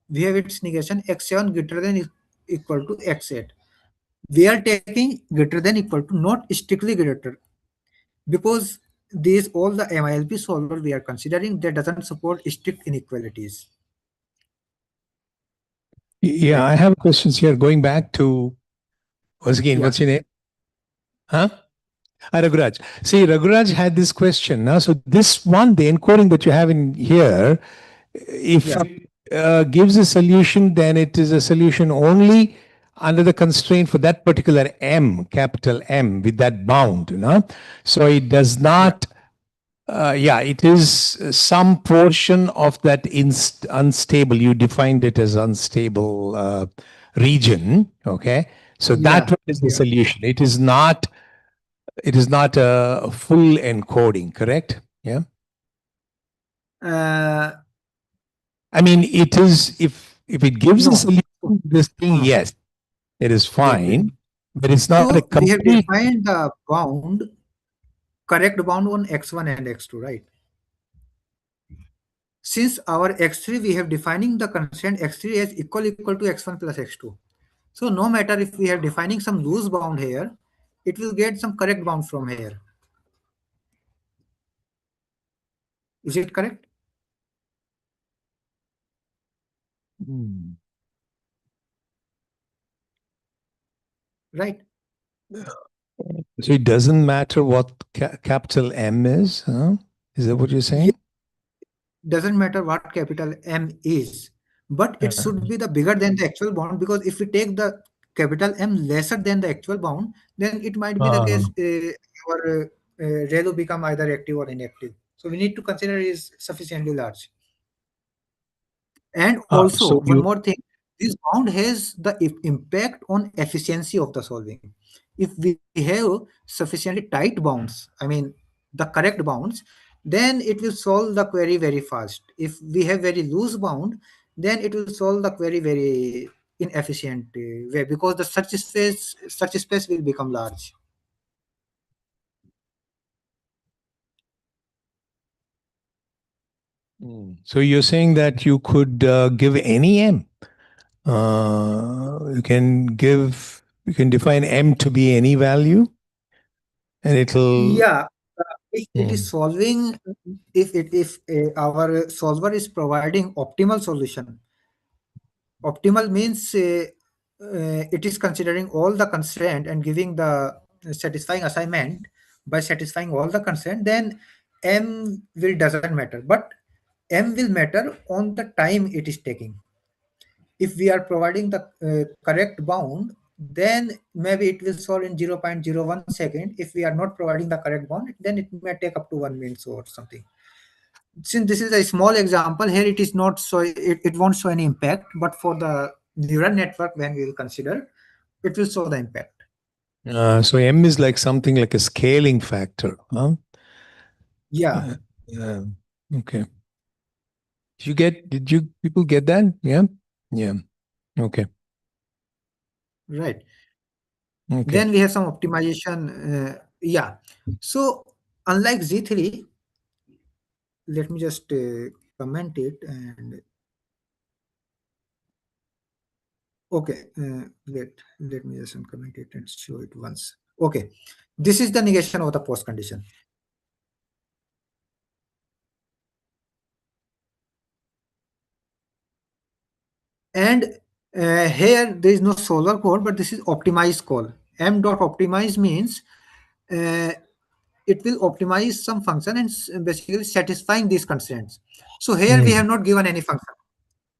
We have its negation x7 greater than equal to x8. We are taking greater than equal to, not strictly greater, because these all the MILP solver we are considering, that doesn't support strict inequalities. Yeah, Right. I have questions here. Going back to once again, Yeah. what's your name? Huh? Raguraj. See, Raguraj had this question. Now, so this one, the encoding that you have in here, if Yeah. it gives a solution, then it is a solution only under the constraint for that particular M, capital M, with that bound. So it does Yeah. not. Yeah, it is some portion of that unstable. You defined it as unstable region. Okay, so that Yeah. one is the Yeah. solution. It is not. It is not a full encoding. Correct? Yeah. Uh, I mean, it is if it gives a no. solution to this thing, Uh, yes, it is Wait. Wait. fine, but it's not a So we have complete. defined the bound, correct bound on x1 and x2, right? Since our x3, we have defining the constraint x3 as equal to x1 plus x2. So no matter if we are defining some loose bound here, it will get some correct bound from here. Is it correct? Hmm. Right. So it doesn't matter what capital M is, huh? Is that what you're Yeah, saying? doesn't matter what capital M is, but it Uh, should be the bigger than the actual bound, because if we take the capital M lesser than the actual bound, then it might be the uh, case our ReLU become either active or inactive. So we need to consider is sufficiently large. And so also one you more thing, this bound has the impact on efficiency of the solving. If we have sufficiently tight bounds, I mean the correct bounds, then it will solve the query very fast. If we have very loose bound, then it will solve the query very inefficient way, because the search space will become large. so you're saying that you could give any M. You can define M to be any value, and it'll. Yeah, if it is Hmm. solving, if our solver is providing optimal solution. Optimal means it is considering all the constraint and giving the satisfying assignment by satisfying all the constraint, then M will doesn't matter. But M will matter on the time it is taking. If we are providing the correct bound, then maybe it will solve in 0.01 second. If we are not providing the correct bound, then it may take up to 1 minute or something. Since this is a small example here, it is not so, it won't show any impact, but for the neural network, when we will consider, it will show the impact. So M is like something like a scaling factor, huh? Yeah. Yeah. Okay. Did you people get that? Yeah. Yeah. Okay. Right. Okay. Then we have some optimization. Yeah. So unlike Z3, let me just comment it. And okay, let me just uncomment it and show it once. Okay, this is the negation of the post condition. And here there is no solver code, but this is optimized call. M dot optimize means uh, it will optimize some function and basically satisfying these constraints. So here we have not given any function.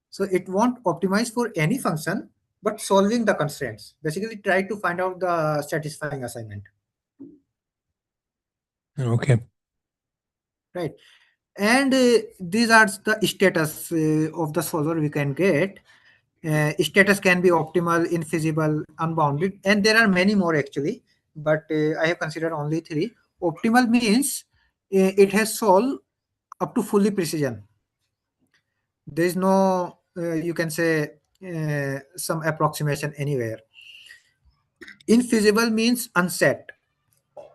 So it won't optimize for any function, but solving the constraints. Basically try to find out the satisfying assignment. Okay. Right. And these are the status of the solver we can get. Status can be optimal, infeasible, unbounded, and there are many more actually, but I have considered only three. Optimal means it has solved up to fully precision. There is no, you can say, some approximation anywhere. Infeasible means unset.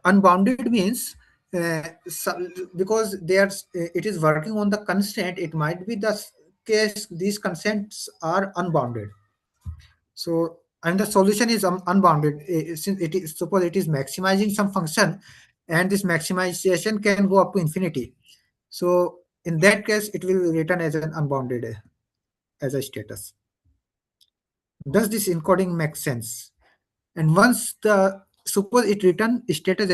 Unbounded means because they are it is working on the constraint, it might be the case these constraints are unbounded. So and the solution is unbounded. Since it is, suppose it is maximizing some function, and this maximization can go up to infinity, so in that case it will return as an unbounded as a status. Does this encoding make sense? And once the suppose it return status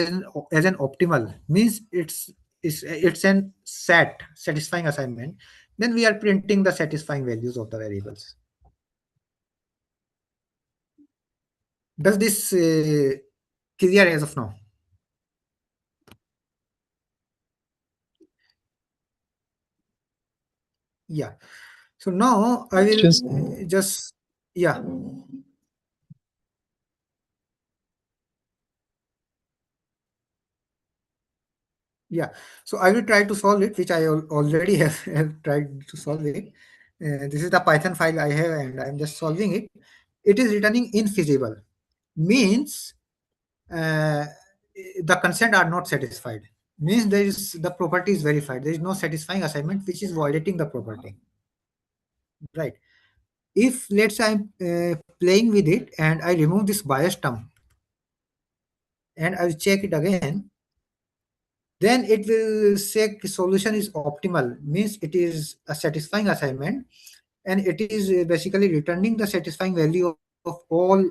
as an optimal, means it's an satisfying assignment, then we are printing the satisfying values of the variables. Does this clear as of now? Yeah. So now I will just yeah. Yeah, so I will try to solve it, which I already have tried to solve it. This is the Python file I have, and I'm just solving it. It is returning infeasible, means uh, the consent are not satisfied. Means there is the property is verified. There is no satisfying assignment which is violating the property. Right. If let's say I'm playing with it and I remove this bias term and I'll check it again, then it will say solution is optimal, means it is a satisfying assignment, and it is basically returning the satisfying value of all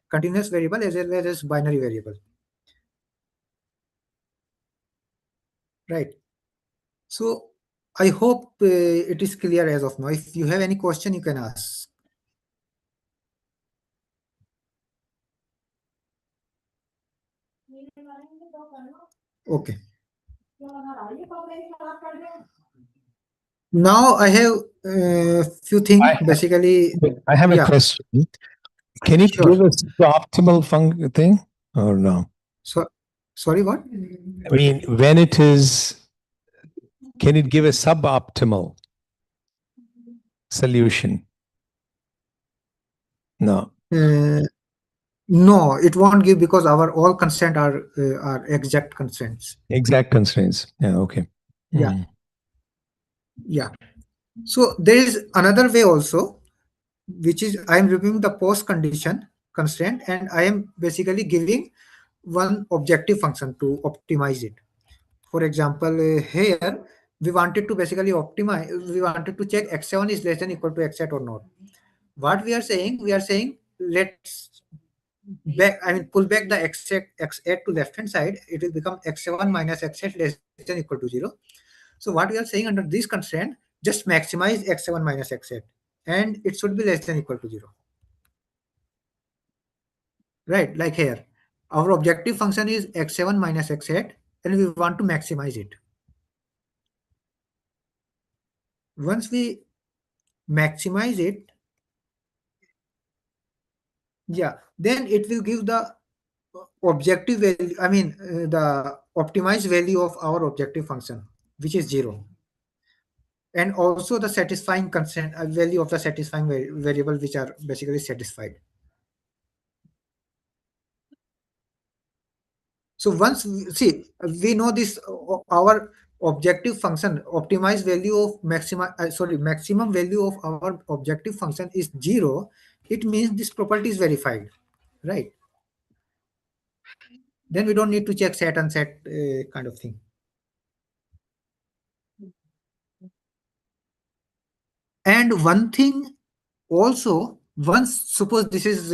continuous variable as well as binary variable. Right. So I hope it is clear as of now. If you have any question, you can ask. Okay. Now I have a few things. Basically, I have a yeah, question. Can it sure. give us the optimal thing or no? So, sorry, what? I mean, when it is, can it give a suboptimal solution? No. No, it won't give because our all constraints are exact constraints. Exact constraints. Yeah. Okay. Yeah, yeah. So there is another way also, which is I am removing the post condition constraint, and I am basically giving one objective function to optimize it. For example, here we wanted to basically optimize. We wanted to check x7 is less than equal to x8 or not. What we are saying, let's back. I mean, pull back the x8 to left hand side. It will become x7 minus x8 less than equal to 0. So what we are saying under this constraint, just maximize x7 minus x8, and it should be less than equal to 0. Right, like here, our objective function is x7 minus x8, and we want to maximize it. Once we maximize it, yeah, then it will give the objective value. I mean, the optimized value of our objective function, which is 0, and also the satisfying constant value of the satisfying variable, which are basically satisfied. So once see, we know this our objective function optimized value of maximum value of our objective function is 0. It means this property is verified, right? Then we don't need to check set and set kind of thing. And one thing also, once suppose this is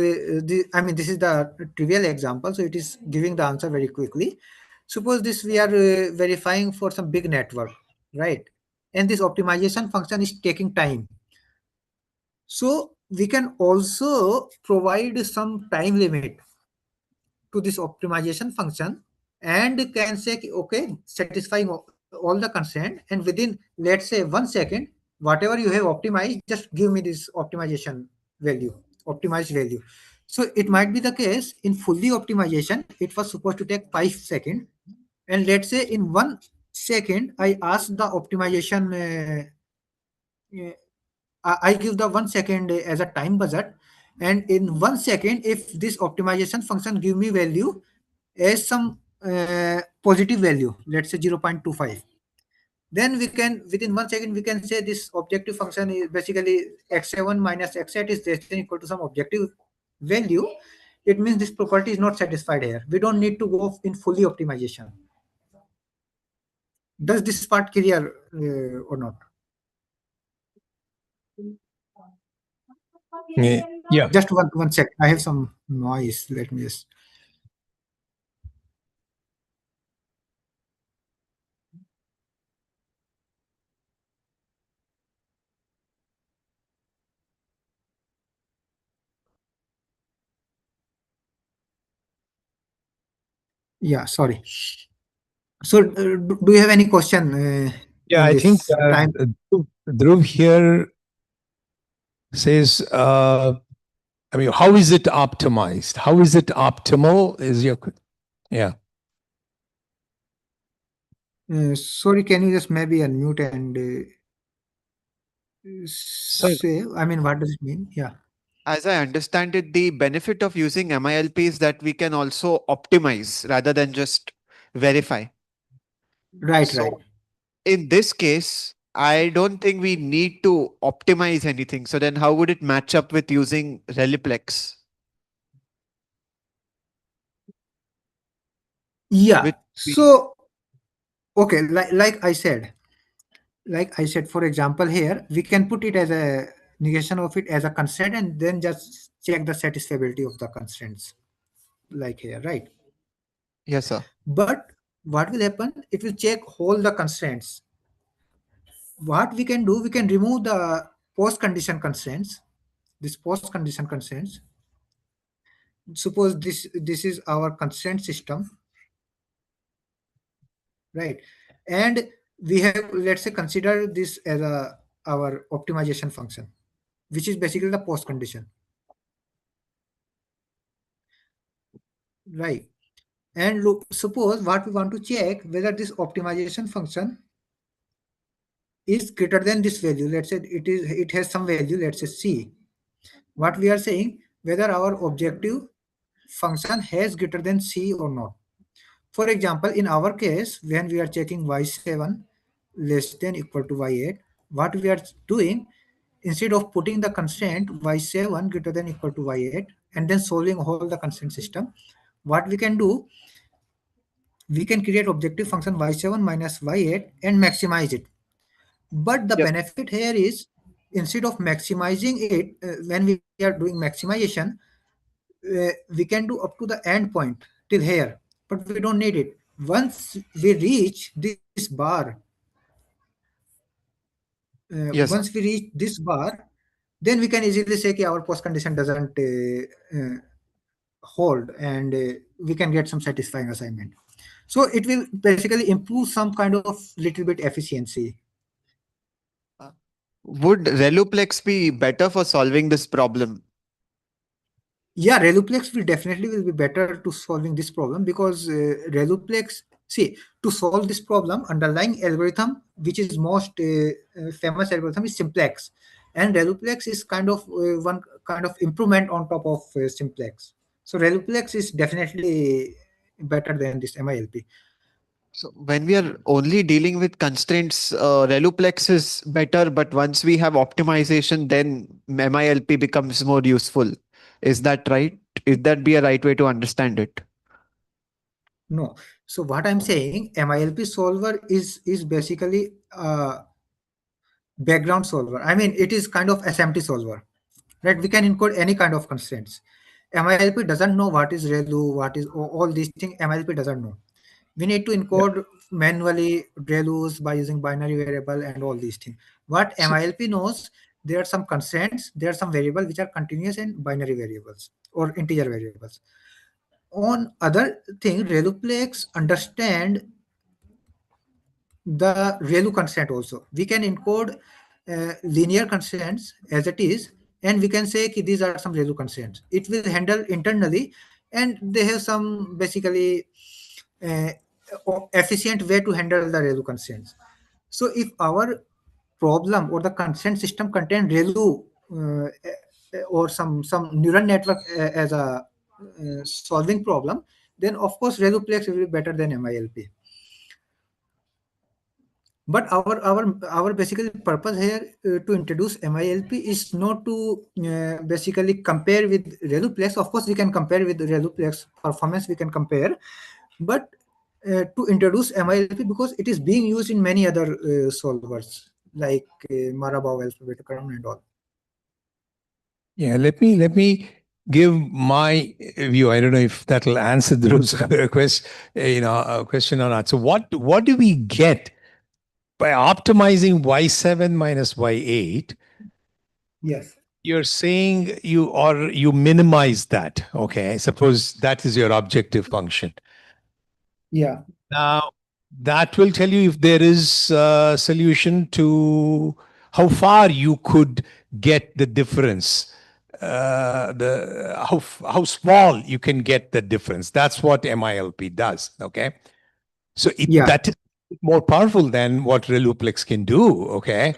I mean, this is the trivial example, so it is giving the answer very quickly. Suppose this we are verifying for some big network, right? And this optimization function is taking time. So we can also provide some time limit to this optimization function, and can say okay, satisfying all the consent, and within, let's say, 1 second, whatever you have optimized, just give me this optimization value, optimized value. So it might be the case in fully optimization it was supposed to take 5 seconds, and let's say in 1 second I ask the optimization, uh, I give the 1 second as a time budget, and in 1 second, if this optimization function give me value as some positive value, let's say 0.25, then we can, within 1 second we can say this objective function is basically x7 minus x8 is less than equal to some objective value. It means this property is not satisfied here. We don't need to go in fully optimization. Does this part clear or not? Yeah. Just one sec. I have some noise. Let me just. Yeah, sorry. So, do you have any question Yeah, in I think this time? Dhruv here says, I mean, how is it optimized? How is it optimal? Is your yeah? Sorry, can you just maybe unmute and So say? I mean, what does it mean? Yeah. As I understand it, the benefit of using MILP is that we can also optimize rather than just verify. Right. Right. So in this case, I don't think we need to optimize anything. So then how would it match up with using Reliplex? Yeah. Which we, So, okay, like I said, for example, here we can put it as a negation of it as a constraint, and then just check the satisfiability of the constraints, like here, right? yes, sir. But what will happen? It will check all the constraints. What we can do, we can remove the post condition constraints. This post condition constraints. Suppose this is our constraint system, right? And we have, let's say, consider this as a our optimization function, which is basically the post condition, right? And look, suppose what we want to check whether this optimization function is greater than this value. Let's say it has some value, let's say c. What we are saying, whether our objective function has greater than c or not. For example, in our case, when we are checking y7 less than equal to y8, what we are doing, instead of putting the constraint y7 greater than equal to y8 and then solving all the constraint system, what we can do, we can create objective function y7 minus y8 and maximize it. But the Yes. benefit here is, instead of maximizing it, when we are doing maximization, we can do up to the end point till here, but we don't need it. Once we reach this bar, Yes, sir. once we reach this bar, then we can easily say that our post condition doesn't hold, and we can get some satisfying assignment. So it will basically improve some kind of little bit efficiency. Uh, Would Reluplex be better for solving this problem? Yeah, Reluplex will be better to solving this problem, because Reluplex, see, to solve this problem, underlying algorithm, which is most famous algorithm, is simplex, and Reluplex is kind of one kind of improvement on top of simplex. So Reluplex is definitely better than this MILP. So when we are only dealing with constraints, Reluplex is better, but once we have optimization, then MILP becomes more useful. Is that right? Is that be a right way to understand it? No, so what I'm saying, MILP solver is basically background solver. I mean, it is kind of SMT solver, right? We can encode any kind of constraints. MILP doesn't know what is ReLU, what is all these things. MILP doesn't know. We need to encode manually values by using binary variable and all these things. What So, MILP knows, there are some constraints, there are some variables which are continuous and binary variables or integer variables. On other thing, reluplex understand the ReLU constraint also. We can encode linear constraints as it is, and we can say these are some ReLU constraints. It will handle internally, and they have some basically uh, efficient way to handle the ReLU constraints. So if our problem or the constraint system contain ReLU or some neural network as a solving problem, then of course ReLUplex will be better than MILP. But our basically purpose here to introduce MILP is not to basically compare with reluplex. Of course we can compare with reluplex performance, we can compare, but to introduce MILP because it is being used in many other solvers like Marabov alphabetical and all. yeah, let me give my view. I don't know if that'll answer those question or not. So what do we get by optimizing y7 minus y8? Yes. You're saying you minimize that. Okay, suppose that is your objective function. Yeah. Now, that will tell you if there is a solution to how far you could get the difference, how small you can get the difference. That's what MILP does. Okay, so Yeah. that is more powerful than what Reluplex can do. Okay,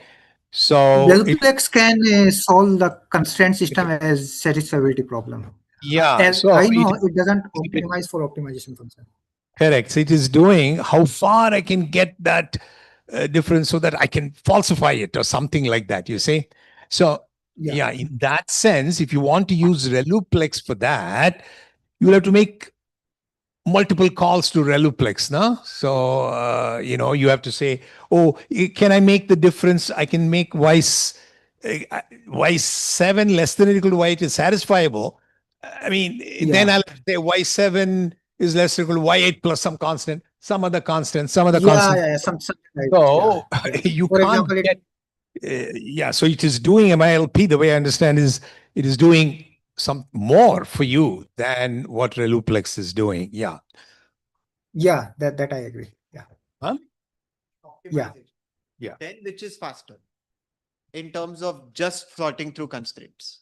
so Reluplex can solve the constraint system as satisfiability problem. yeah, As so I it know, it doesn't optimize for optimization function. correct. So it is doing how far I can get that difference so that I can falsify it or something like that, you see? So, Yeah. yeah, in that sense, if you want to use Reluplex for that, you'll have to make multiple calls to Reluplex, no? So, you have to say, oh, can I make the difference? I can make y7 less than or equal to y8 is satisfiable. I mean, then Yeah. I'll say y7 is less than or equal to y8 plus some constant, some other constant, some other Yeah, constant. yeah, something like yeah, So yeah. you For can't example, it get, yeah. So it is doing MILP, the way I understand is it is doing some more for you than what Reluplex is doing. Yeah. yeah, that I agree. Yeah, Huh? yeah. Optimization. Yeah. Then which is faster in terms of just sorting through constraints?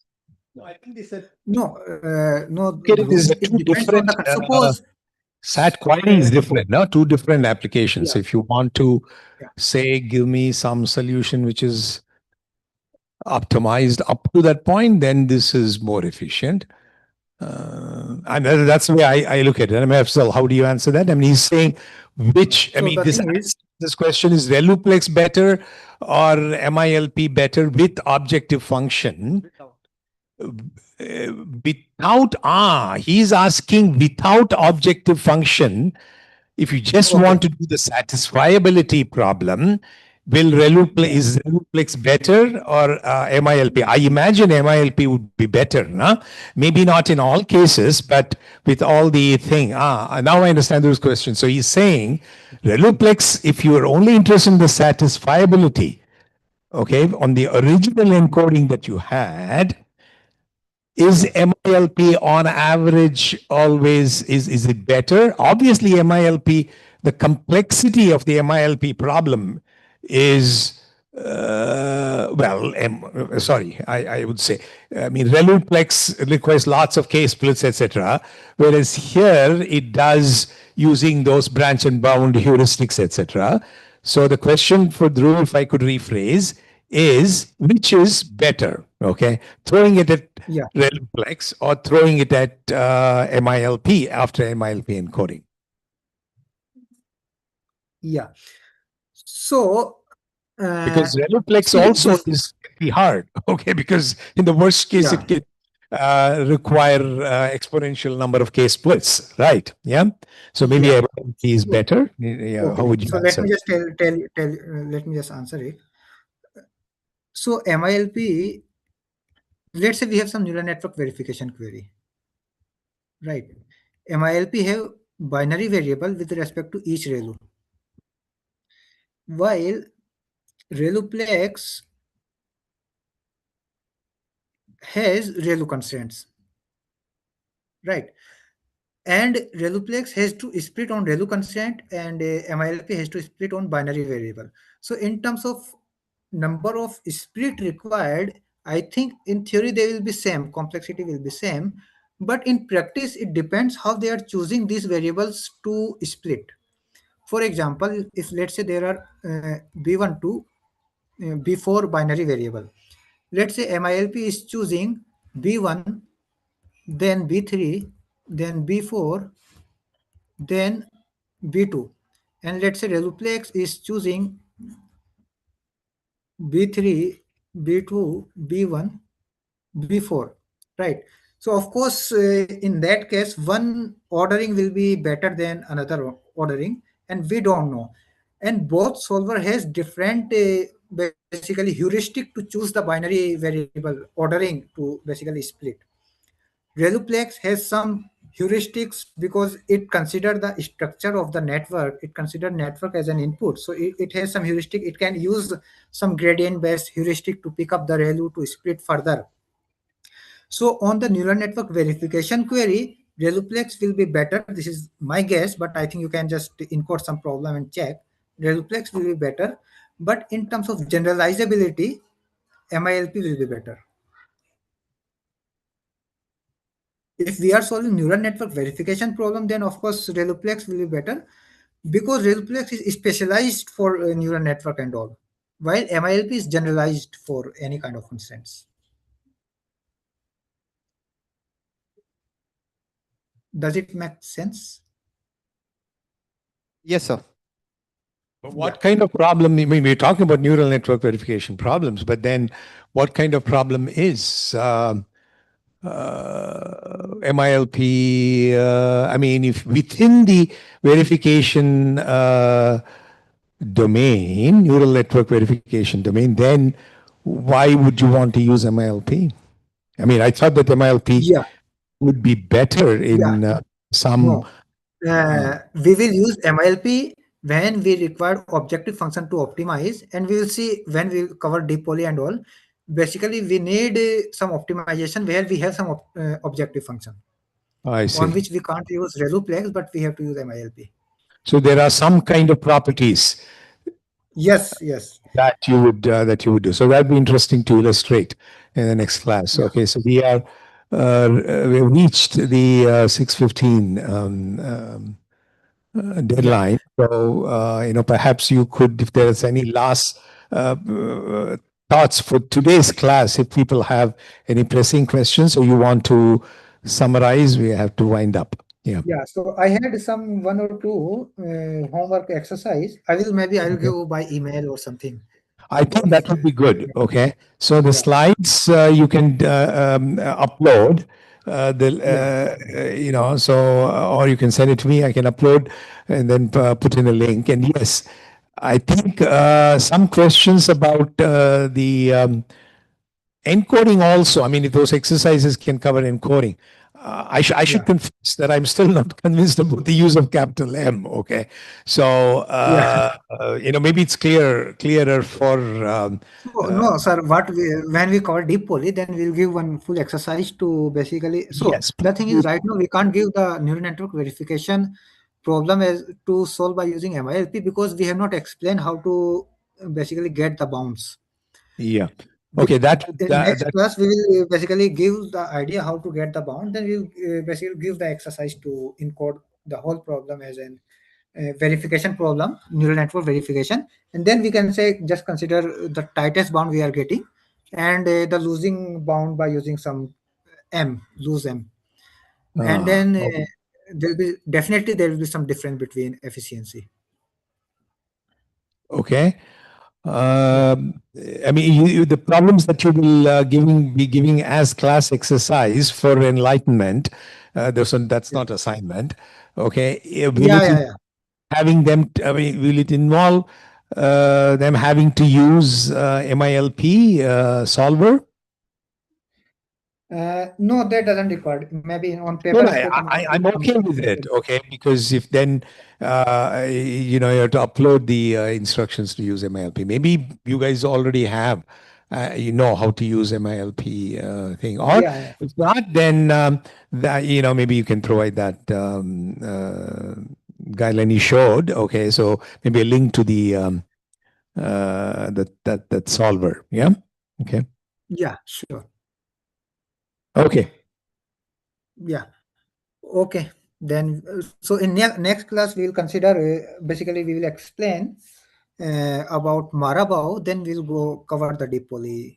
No, I think they said No, okay, it is Dhruv, it two depends on different the suppose. SAT query is different, no? Two different applications. Yeah, So if you want to yeah. say, give me some solution which is optimized up to that point, then this is more efficient. And that's the way I look at it. I mean, Afzal, how do you answer that? I mean, he's saying I So mean, the this thing is, this question is Reluplex better or MILP better with objective function? He's asking without objective function. If you just okay, want to do the satisfiability problem, yeah, is Reluplex better or MILP? I imagine MILP would be better, no? Maybe not in all cases, but with all the thing. Now I understand those questions. So he's saying Reluplex, if you are only interested in the satisfiability, okay, on the original encoding that you had, is yeah, MILP on average always is it better? Obviously, MILP, the complexity of the MILP problem is sorry, I would say, I mean, Reluplex requires lots of case splits, etc. Whereas here it does using those branch and bound heuristics, etc. So the question for Dhruv, if I could rephrase, is which is better? Okay, throwing it at yeah, Reluplex or throwing it at MILP after MILP encoding. yeah. So Because Reluplex see also this, is pretty hard. Okay, because in the worst case, yeah, it can require exponential number of case splits, right? Yeah. So maybe yeah. MILP is So better. Yeah. How okay, would you so let answer? me just tell let me just answer it. So MILP, let's say we have some neural network verification query, right? MILP have binary variable with respect to each ReLU, while ReLUplex has ReLU constraints, right? And ReLUplex has to split on ReLU constraint, and MILP has to split on binary variable. So in terms of number of split required, I think in theory they will be same, complexity will be same, but in practice it depends how they are choosing these variables to split. For example, if let's say there are b1 to b4 binary variable, let's say MILP is choosing b1, then b3, then b4, then b2, and let's say Reluplex is choosing b3, b2, b1, b4, right? So of course in that case one ordering will be better than another ordering, and we don't know, and both solver has different basically heuristic to choose the binary variable ordering to basically split. Reluplex has some heuristics because it considered the structure of the network. It considered network as an input. So it has some heuristic. It can use some gradient based heuristic to pick up the ReLU to split further. So on the neural network verification query, Reluplex will be better. This is my guess, but I think you can just encode some problem and check. Reluplex will be better. But in terms of generalizability, MILP will be better. If we are solving neural network verification problem, then of course Reluplex will be better because Reluplex is specialized for neural network and all, while MILP is generalized for any kind of constraints. Does it make sense? Yes, sir. But what kind of problem? I mean, we're talking about neural network verification problems, but then what kind of problem is MILP? I mean, if within the verification domain, neural network verification domain, then why would you want to use MILP? I mean, I thought that MILP Yeah, would be better yeah. in some. No, we will use MILP when we require objective function to optimize, and we will see when we cover deep poly and all. Basically, we need some optimization where we have some objective function I on see. which we can't use Reluplex, but we have to use MILP. So there are some kind of properties Yes, yes, that you would do. So that'd be interesting to illustrate in the next class. yeah, Okay, so we have reached the 6:15 yeah. deadline. So perhaps you could, if there's any last thoughts for today's class, if people have any pressing questions or you want to summarize, we have to wind up. Yeah. Yeah, so I had some one or two homework exercise. I'll Okay. give by email or something. I think If that would be good. Okay. So the yeah, slides you can upload. yeah, Or you can send it to me. I can upload and then put in a link. And yes, I think some questions about the encoding also. I mean, if those exercises can cover encoding. I yeah, should confess that I'm still not convinced about the use of capital M. Okay, so yeah. maybe it's clearer for So no, sir. When we cover deep poly, then we'll give one full exercise to basically. So yes. the thing is, right now we can't give the neural network verification problem as to solve by using MILP because we have not explained how to basically get the bounds. Yeah. We, Okay. That in next that class, we will basically give the idea how to get the bound. Then we'll basically give the exercise to encode the whole problem as an verification problem, neural network verification, and then we can say just consider the tightest bound we are getting, and the losing bound by using some m, lose m, and then okay. there will be some difference between efficiency. Okay. Yeah, Um, I mean, the problems that you will be giving as class exercise for enlightenment, that's yeah, not assignment. Okay. Will yeah, it yeah, yeah. having them? I mean, will it involve them having to use MILP solver? No, that doesn't require. Maybe on No, paper no, it will come out with I'm okay with it, okay? Because if then, you know, you have to upload the instructions to use MILP. Maybe you guys already have, you know how to use MILP thing. Or Yeah, yeah. if not, then that, you know, maybe you can provide that guideline you showed, okay? So maybe a link to the that solver, yeah? Okay. Yeah, sure. Okay. Yeah. Okay. Then, so in next class, we will consider, basically, we will explain about Marabao, then we'll go cover the Dipoli.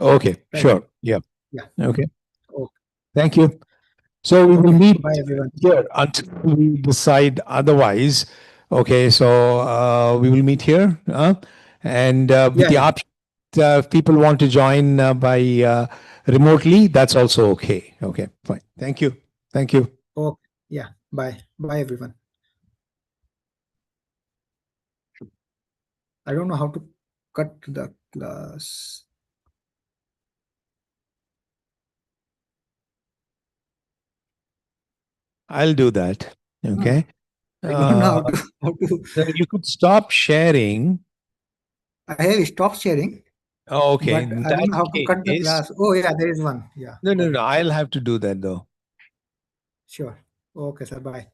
Okay, Right. sure. Yeah. Yeah. Okay. Okay. Thank you. So we will Okay. meet Bye, everyone. here until we decide otherwise. Okay, so we will meet here, and with Yeah, the yeah. option, if people want to join by remotely, that's also okay. Okay, fine. Thank you. Thank you. Okay. Yeah. Bye. Bye, everyone. I don't know how to cut the class. I'll do that. Ah, Okay. I don't know how Uh, to how to. so you could stop sharing. I have stopped sharing, Oh, okay. but In I don't that know how to cut the case, class. Oh, yeah, there is one. Yeah. no, no, Okay. no. I'll have to do that though. Sure. Okay, sir. Bye.